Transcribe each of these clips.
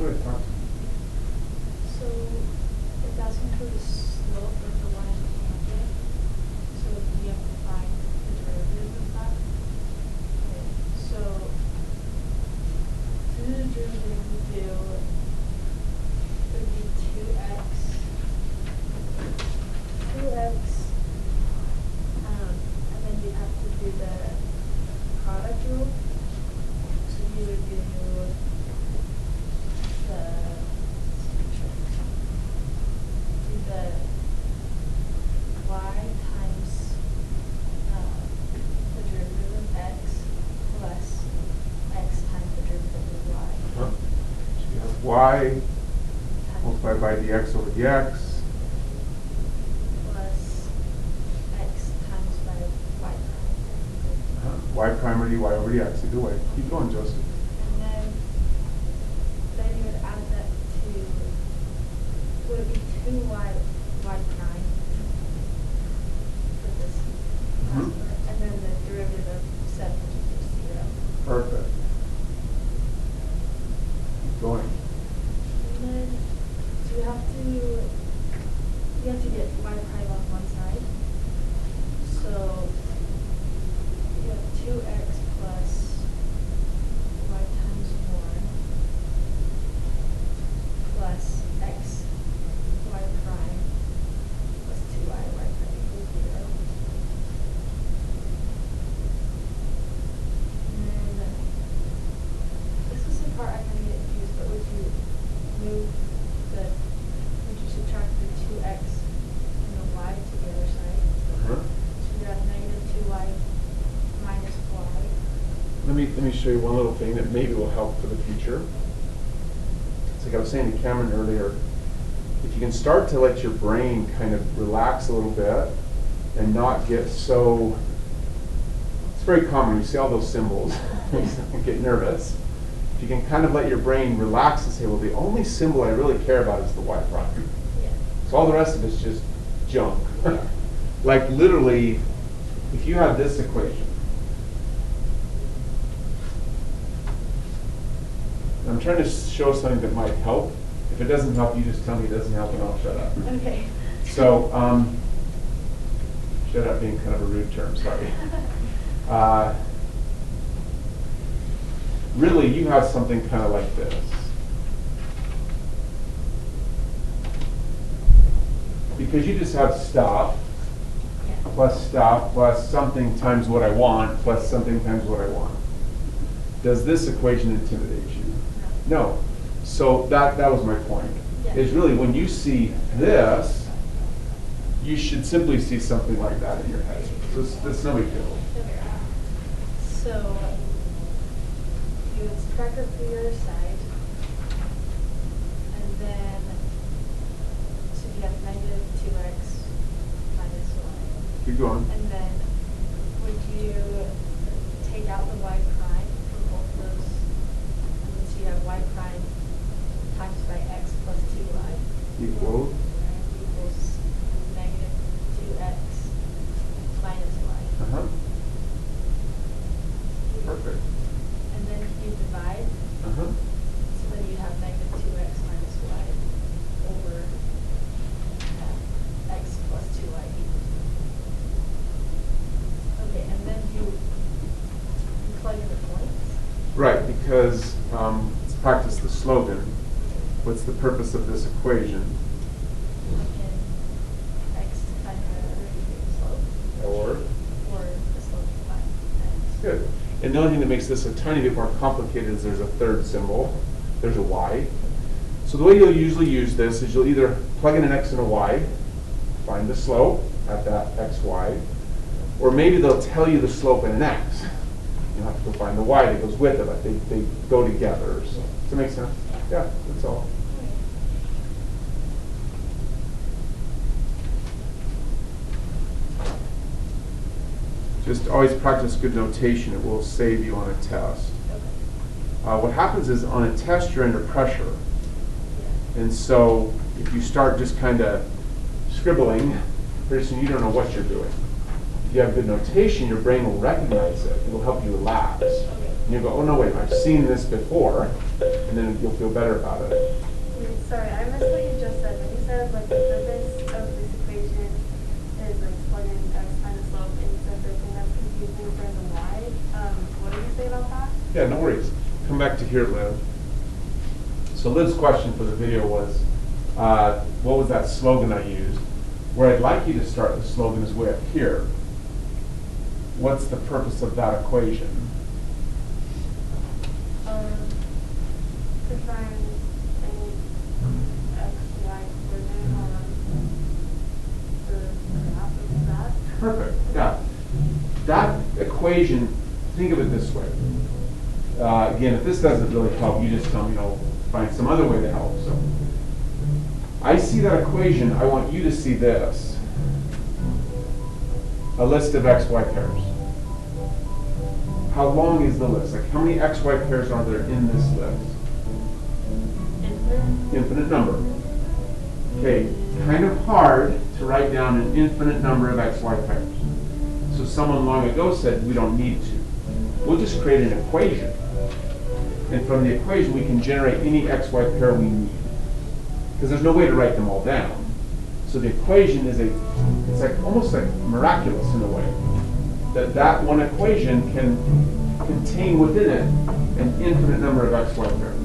Go ahead, talk to me. So it's asking for the slope of the one in tangent. So you have to find the derivative of that. Okay. So to do the derivative we do would be 2x. 2x. And then you have to do the product rule. So you would do the y times the derivative of x plus x times the derivative of y. Huh? So you have y multiplied by dx over dx. Plus x times by y prime. Y prime or dy over dx, either way. Keep going, Joseph. And then you would add that to, would it be 2y prime for this? And then the derivative of 7 is 0. Perfect. Keep going. And then, so you have to get y prime on one side. So you have 2x plus y times 1 plus x y prime plus 2y y prime equals 0. And then this is the part I kind of get confused, but would you subtract the 2x and the y to the other side? So you have negative 2y minus y. Let me show you one little thing that maybe will help for the future. It's like I was saying to Cameron earlier, if you can start to let your brain kind of relax a little bit and not get so, it's very common, you see all those symbols, you get nervous. If you can kind of let your brain relax and say, well, the only symbol I really care about is the y prime. Yeah. So all the rest of it's just junk. Like literally, if you have this equation, I'm trying to show something that might help. If it doesn't help, you just tell me it doesn't help and I'll shut up. Okay. So, shut up being kind of a rude term, sorry. Really, you have something kind of like this. Because you just have stuff plus something times what I want plus something times what I want. Does this equation intimidate you? No. So that was my point. Yeah. Is really when you see this, you should simply see something like that in your head. That's no big deal. So you would subtract it from the other side, and then so you have negative 2x minus 1. Keep going. And then would you take out the y prime from both of those? And then so you have y prime times by x plus 2y Equal. equals negative 2x minus y. Perfect. And then you divide, so then you have negative 2x minus y over x plus 2y equals. Okay, and then you plug in the points. Right, because let's practice the slogan. What's the purpose of this equation? Plug in x to find the slope. Or? Or the slope to find x. Good. And the only thing that makes this a tiny bit more complicated is there's a third symbol. There's a y. So the way you'll usually use this is you'll either plug in an x and a y, find the slope at that xy, or maybe they'll tell you the slope and an x. You'll have to go find the y that goes with it, but they go together. So, does that make sense? Yeah, that's all. Just always practice good notation. It will save you on a test. What happens is on a test you're under pressure. And so if you start just kind of scribbling, pretty soon you don't know what you're doing. If you have good notation, your brain will recognize it. It will help you relax. And you go, oh no, wait, I've seen this before. and then you'll feel better about it. Sorry, I missed what you just said. When you said like the purpose of this equation is like to plug in x find the slope, and you said the thing that's confusing for the y. What did you say about that? Yeah, no worries. Come back to here, Liv. So Liv's question for the video was, what was that slogan I used? Where I'd like you to start the slogan is way up here. What's the purpose of that equation? To find any x, y coordinate on the graph of that. Perfect, yeah. That equation, think of it this way. Again, if this doesn't really help, you just tell me, find some other way to help. So, I see that equation, I want you to see this. A list of x, y pairs. How long is the list? Like, how many x, y pairs are there in this list? Infinite number. Okay, kind of hard to write down an infinite number of x, y pairs. So someone long ago said we don't need to. We'll just create an equation. And from the equation we can generate any x, y pair we need. Because there's no way to write them all down. So the equation is it's like almost like miraculous in a way. That one equation can contain within it an infinite number of x, y pairs.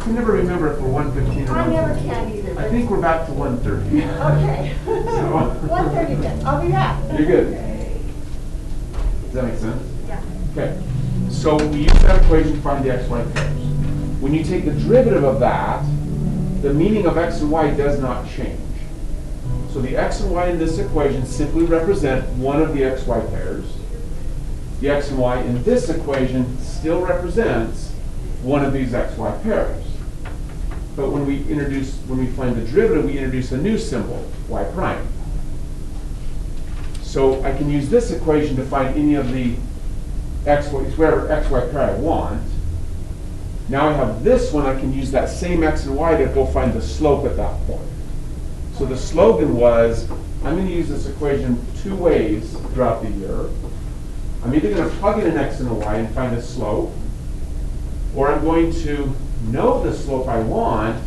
I can never remember if we're 115 or 130. I never can either. I think we're back to 130. Okay. So- 1:30 then. I'll be back. You're good. Does that make sense? Yeah. Okay. So we use that equation to find the x, y pairs. When you take the derivative of that, the meaning of x and y does not change. So the x and y in this equation simply represent one of the x, y pairs. The x and y in this equation still represents one of these x, y pairs. But when we find the derivative, we introduce a new symbol, y prime. So I can use this equation to find any of the whatever x, y pair I want. Now I have this one, I can use that same x and y to go find the slope at that point. So the slogan was, I'm going to use this equation two ways throughout the year. I'm either going to plug in an x and a y and find a slope, or I'm going to know the slope I want,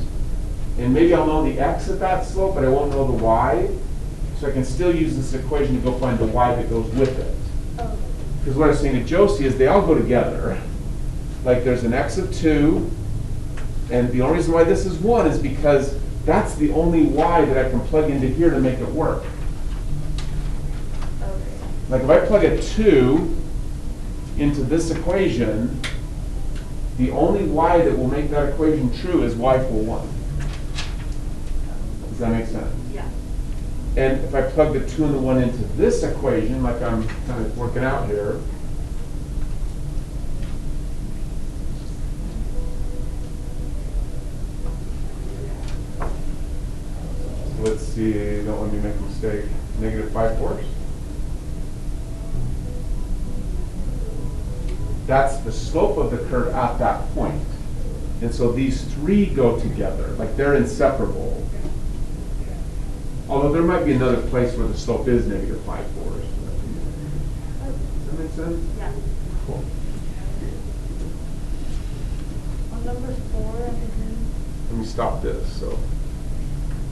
and maybe I'll know the x at that slope, but I won't know the y. So I can still use this equation to go find the y that goes with it. Because what I was saying to Josie is they all go together. Like there's an x of 2, and the only reason why this is 1 is because that's the only y that I can plug into here to make it work. Like if I plug a 2 into this equation, the only y that will make that equation true is y equal 1. Does that make sense? Yeah. And if I plug the 2 and the 1 into this equation, like I'm kind of working out here, let's see, don't let me make a mistake. -5/4. That's the slope of the curve at that point. And so these three go together, like they're inseparable. Although there might be another place where the slope is -5/4. Does that make sense? Yeah. Cool. On number 4, Let me stop this. So